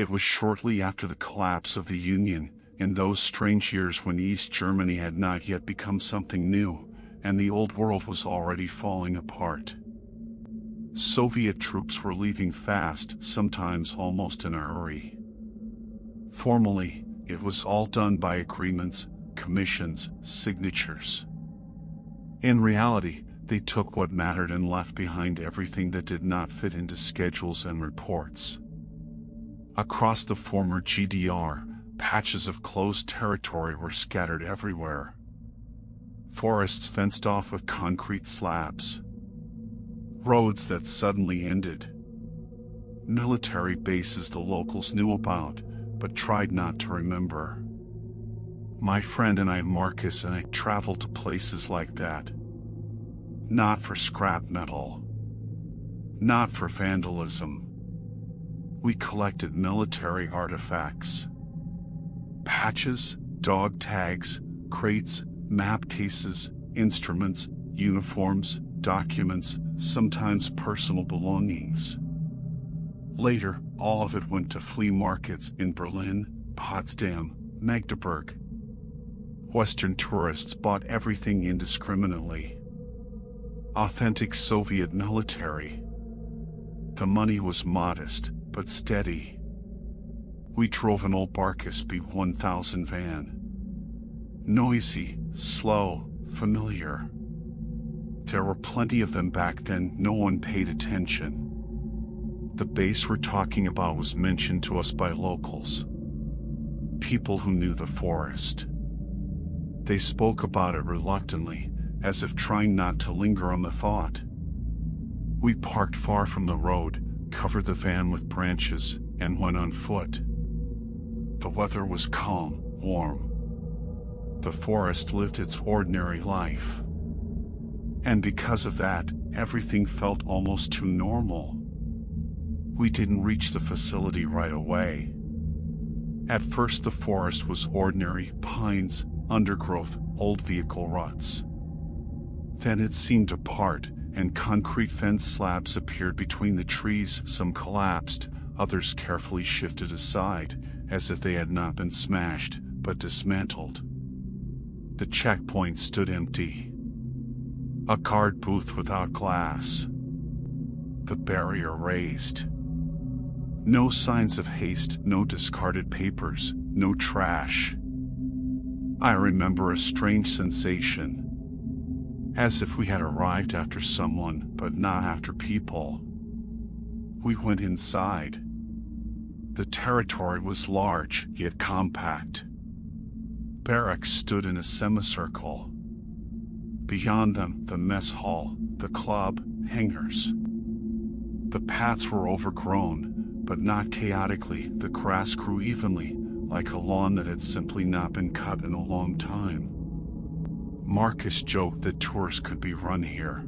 It was shortly after the collapse of the Union, in those strange years when East Germany had not yet become something new, and the old world was already falling apart. Soviet troops were leaving fast, sometimes almost in a hurry. Formally, it was all done by agreements, commissions, signatures. In reality, they took what mattered and left behind everything that did not fit into schedules and reports. Across the former GDR, patches of closed territory were scattered everywhere. Forests fenced off with concrete slabs. Roads that suddenly ended. Military bases the locals knew about, but tried not to remember. My friend and I, Marcus and I, traveled to places like that. Not for scrap metal. Not for vandalism. We collected military artifacts. Patches, dog tags, crates, map cases, instruments, uniforms, documents, sometimes personal belongings. Later, all of it went to flea markets in Berlin, Potsdam, Magdeburg. Western tourists bought everything indiscriminately. Authentic Soviet military. The money was modest, but steady. We drove an old Barkas B1000 van. Noisy, slow, familiar. There were plenty of them back then, no one paid attention. The base we're talking about was mentioned to us by locals. People who knew the forest. They spoke about it reluctantly, as if trying not to linger on the thought. We parked far from the road, covered the van with branches, and went on foot. The weather was calm, warm. The forest lived its ordinary life. And because of that, everything felt almost too normal. We didn't reach the facility right away. At first the forest was ordinary pines, undergrowth, old vehicle ruts. Then it seemed to part, and concrete fence slabs appeared between the trees. Some collapsed, others carefully shifted aside, as if they had not been smashed, but dismantled. The checkpoint stood empty. A guard booth without glass. The barrier raised. No signs of haste, no discarded papers, no trash. I remember a strange sensation. As if we had arrived after someone, but not after people. We went inside. The territory was large, yet compact. Barracks stood in a semicircle. Beyond them, the mess hall, the club, hangars. The paths were overgrown, but not chaotically. The grass grew evenly, like a lawn that had simply not been cut in a long time. Marcus joked that tours could be run here.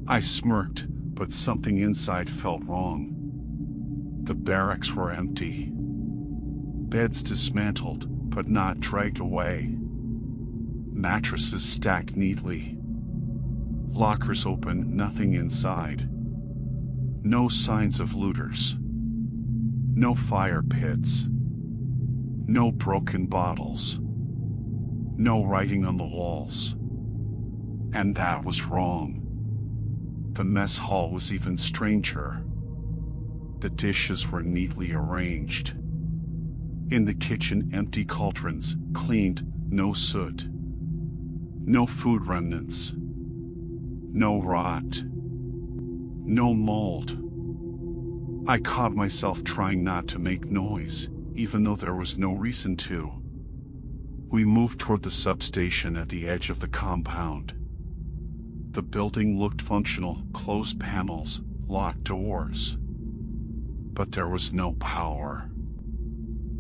I smirked, but something inside felt wrong. The barracks were empty. Beds dismantled, but not dragged away. Mattresses stacked neatly. Lockers open, nothing inside. No signs of looters. No fire pits. No broken bottles. No writing on the walls. And that was wrong. The mess hall was even stranger. The dishes were neatly arranged. In the kitchen, empty cauldrons, cleaned, no soot. No food remnants. No rot. No mold. I caught myself trying not to make noise, even though there was no reason to. We moved toward the substation at the edge of the compound. The building looked functional, closed panels, locked doors. But there was no power.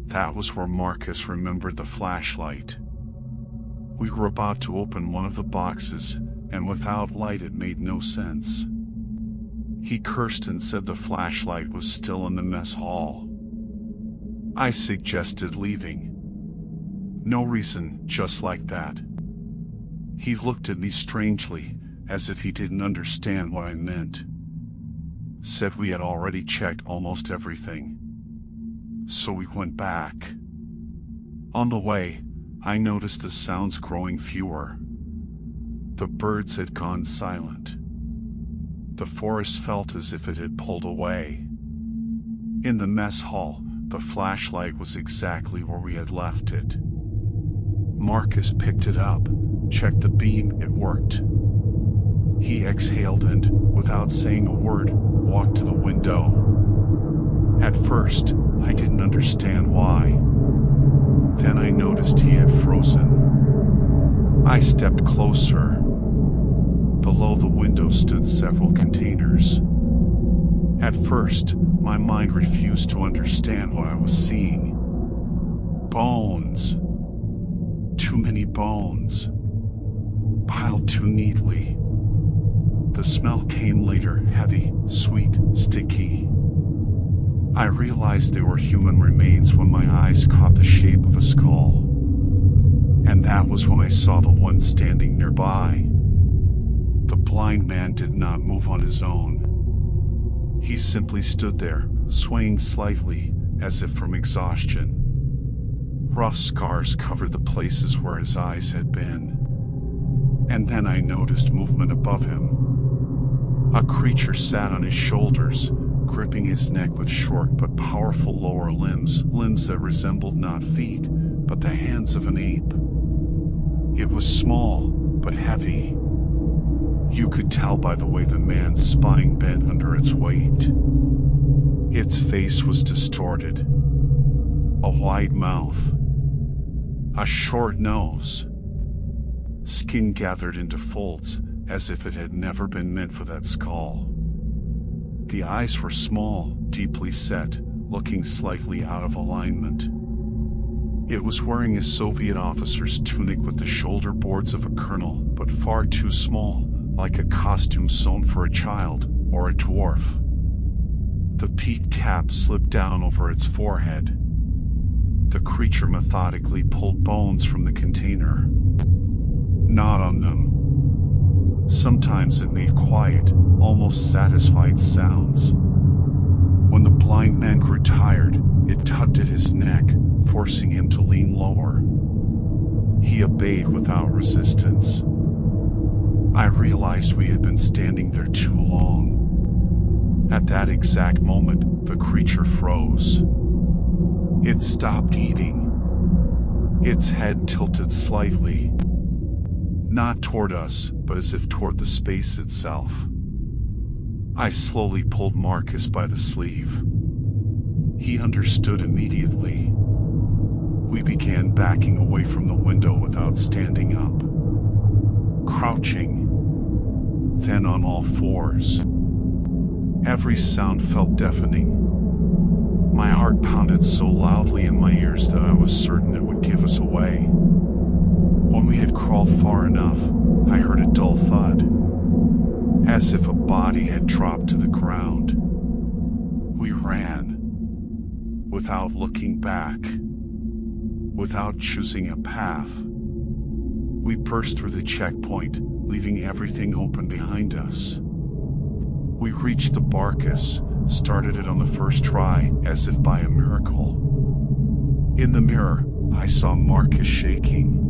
That was where Marcus remembered the flashlight. We were about to open one of the boxes, and without light it made no sense. He cursed and said the flashlight was still in the mess hall. I suggested leaving. No reason, just like that. He looked at me strangely, as if he didn't understand what I meant. Said we had already checked almost everything. So we went back. On the way, I noticed the sounds growing fewer. The birds had gone silent. The forest felt as if it had pulled away. In the mess hall, the flashlight was exactly where we had left it. Marcus picked it up, checked the beam, it worked. He exhaled and, without saying a word, walked to the window. At first, I didn't understand why. Then I noticed he had frozen. I stepped closer. Below the window stood several containers. At first, my mind refused to understand what I was seeing. Bones. Too many bones. Piled too neatly. The smell came later, heavy, sweet, sticky. I realized they were human remains when my eyes caught the shape of a skull. And that was when I saw the one standing nearby. The blind man did not move on his own. He simply stood there, swaying slightly, as if from exhaustion. Rough scars covered the places where his eyes had been. And then I noticed movement above him. A creature sat on his shoulders, gripping his neck with short but powerful lower limbs, limbs that resembled not feet, but the hands of an ape. It was small, but heavy. You could tell by the way the man's spine bent under its weight. Its face was distorted. A wide mouth. A short nose. Skin gathered into folds, as if it had never been meant for that skull. The eyes were small, deeply set, looking slightly out of alignment. It was wearing a Soviet officer's tunic with the shoulder boards of a colonel, but far too small, like a costume sewn for a child or a dwarf. The peaked cap slipped down over its forehead. The creature methodically pulled bones from the container. Gnawed on them. Sometimes it made quiet, almost satisfied sounds. When the blind man grew tired, it tugged at his neck, forcing him to lean lower. He obeyed without resistance. I realized we had been standing there too long. At that exact moment, the creature froze. It stopped eating. Its head tilted slightly. Not toward us, but as if toward the space itself. I slowly pulled Marcus by the sleeve. He understood immediately. We began backing away from the window without standing up. Crouching. Then on all fours. Every sound felt deafening. My heart pounded so loudly in my ears that I was certain it would give us away. When we had crawled far enough, I heard a dull thud, as if a body had dropped to the ground. We ran, without looking back, without choosing a path. We burst through the checkpoint, leaving everything open behind us. We reached the Barcus, started it on the first try, as if by a miracle. In the mirror, I saw Marcus shaking.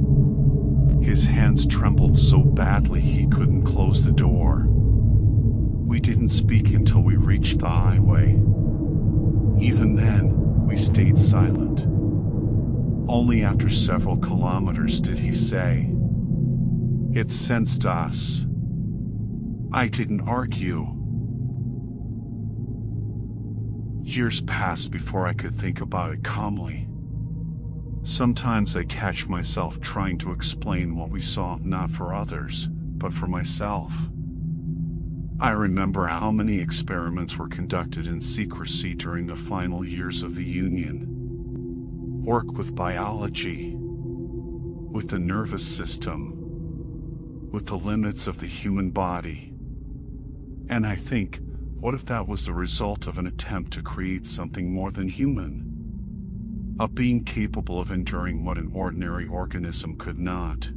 His hands trembled so badly he couldn't close the door. We didn't speak until we reached the highway. Even then, we stayed silent. Only after several kilometers did he say, "It sensed us." I didn't argue. Years passed before I could think about it calmly. Sometimes I catch myself trying to explain what we saw, not for others, but for myself. I remember how many experiments were conducted in secrecy during the final years of the Union. Work with biology, with the nervous system, with the limits of the human body. And I think, what if that was the result of an attempt to create something more than human? A being capable of enduring what an ordinary organism could not.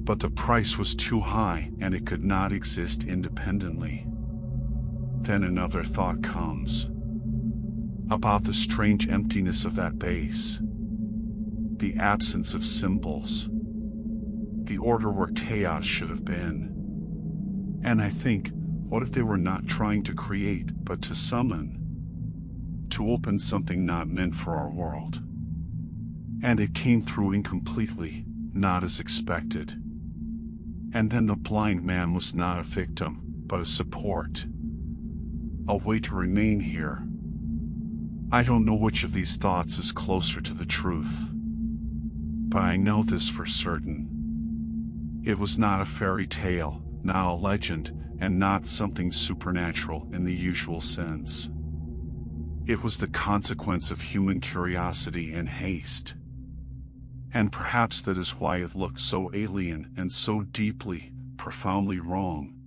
But the price was too high, and it could not exist independently. Then another thought comes. about the strange emptiness of that base, the absence of symbols, the order where chaos should have been. And I think, what if they were not trying to create, but to summon? To open something not meant for our world. And it came through incompletely, not as expected. And then the blind man was not a victim, but a support. A way to remain here. I don't know which of these thoughts is closer to the truth. But I know this for certain. It was not a fairy tale, not a legend, and not something supernatural in the usual sense. It was the consequence of human curiosity and haste. And perhaps that is why it looked so alien and so deeply, profoundly wrong.